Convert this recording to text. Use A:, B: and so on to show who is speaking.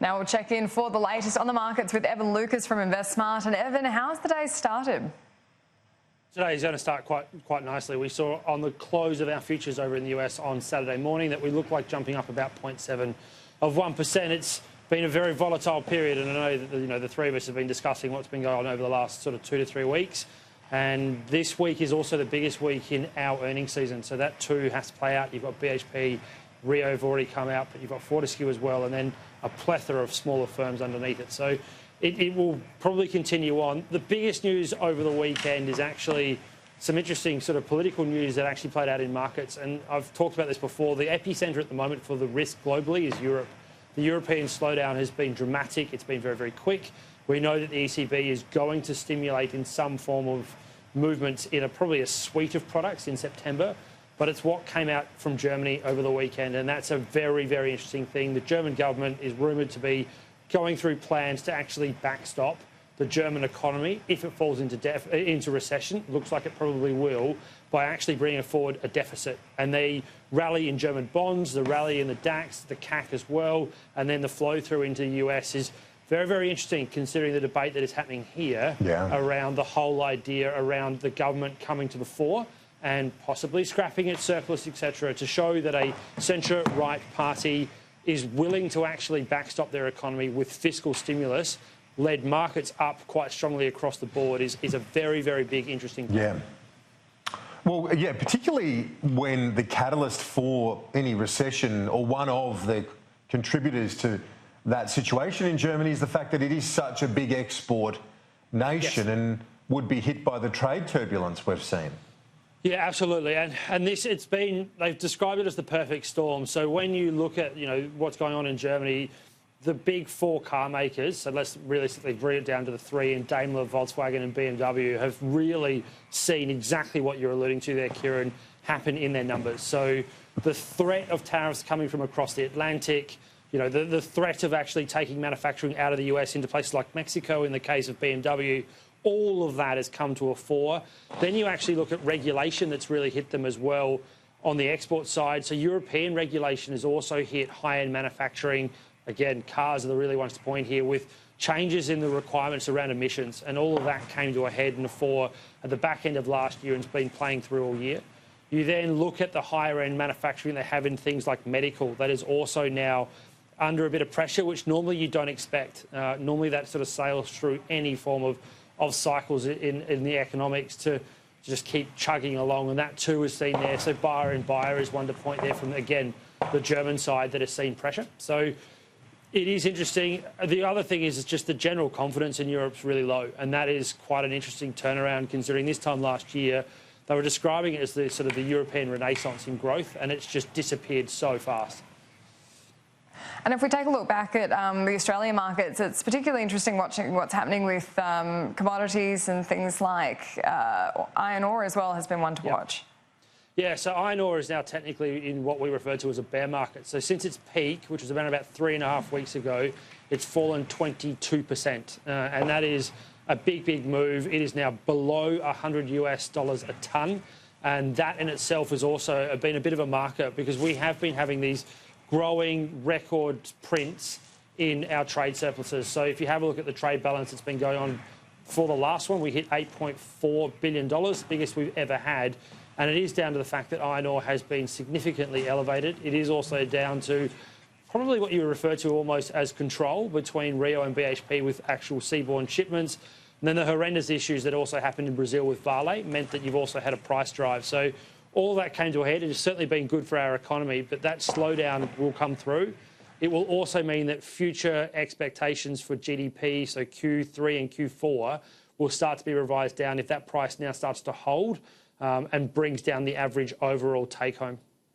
A: Now we'll check in for the latest on the markets with Evan Lucas from Investsmart. And Evan, how's the day started?
B: Today is going to start quite nicely. We saw on the close of our futures over in the US on Saturday morning that we look like jumping up about 0.7%. It's been a very volatile period, and I know that the three of us have been discussing what's been going on over the last sort of 2 to 3 weeks. And this week is also the biggest week in our earnings season, so that too has to play out. You've got BHP, Rio have already come out, but you've got Fortescue as well, and then a plethora of smaller firms underneath it. So it will probably continue on. The biggest news over the weekend is actually some interesting sort of political news that actually played out in markets. And I've talked about this before. The epicenter at the moment for the risk globally is Europe. The European slowdown has been dramatic. It's been very, very quick. We know that the ECB is going to stimulate in some form of movements in probably a suite of products in September. But it's what came out from Germany over the weekend, and that's a very, very interesting thing. The German government is rumoured to be going through plans to actually backstop the German economy if it falls into recession. Looks like it probably will, by actually bringing forward a deficit. And they rally in German bonds, the rally in the DAX, the CAC as well, and then the flow through into the US is very, very interesting, considering the debate that is happening here around the whole idea around the government coming to the fore and possibly scrapping its surplus, etc., to show that a centre-right party is willing to actually backstop their economy with fiscal stimulus, led markets up quite strongly across the board, is a very, very big, interesting point.
C: Yeah. Well, yeah, particularly when the catalyst for any recession, or one of the contributors to that situation in Germany, is the fact that it is such a big export nation and would be hit by the trade turbulence we've seen.
B: Yeah, absolutely. And they've described it as the perfect storm. So when you look at, what's going on in Germany, the big 4 car makers, so let's realistically bring it down to the 3, and Daimler, Volkswagen and BMW have really seen exactly what you're alluding to there, Kieran, happen in their numbers. So the threat of tariffs coming from across the Atlantic, the threat of actually taking manufacturing out of the US into places like Mexico in the case of BMW, all of that has come to a fore. Then you actually look at regulation that's really hit them as well on the export side. So European regulation has also hit high-end manufacturing. Again, cars are the really ones to point here, with changes in the requirements around emissions. And all of that came to a head and a fore at the back end of last year and has been playing through all year. You then look at the higher-end manufacturing they have in things like medical. That is also now under a bit of pressure, which normally you don't expect. Normally that sort of sails through any form of cycles in the economics to just keep chugging along, and that too is seen there. So buyer and buyer is one to point there from, again, the German side that has seen pressure. So it is interesting. The other thing is just the general confidence in Europe's really low, and that is quite an interesting turnaround, considering this time last year they were describing it as the sort of the European renaissance in growth, and it's just disappeared so fast.
A: And if we take a look back at the Australian markets, it's particularly interesting watching what's happening with commodities and things like iron ore as well has been one to watch.
B: Yeah, so iron ore is now technically in what we refer to as a bear market. So since its peak, which was about 3.5 weeks ago, it's fallen 22%. And that is a big, big move. It is now below $100 a tonne. And that in itself has also been a bit of a marker, because we have been having these growing record prints in our trade surpluses. So if you have a look at the trade balance that's been going on for the last one, we hit $8.4 billion, the biggest we've ever had. And it is down to the fact that iron ore has been significantly elevated. It is also down to probably what you refer to almost as control between Rio and BHP with actual seaborne shipments. And then the horrendous issues that also happened in Brazil with Vale meant that you've also had a price drive. So all that came to a head. It has certainly been good for our economy, but that slowdown will come through. It will also mean that future expectations for GDP, so Q3 and Q4, will start to be revised down if that price now starts to hold and brings down the average overall take-home.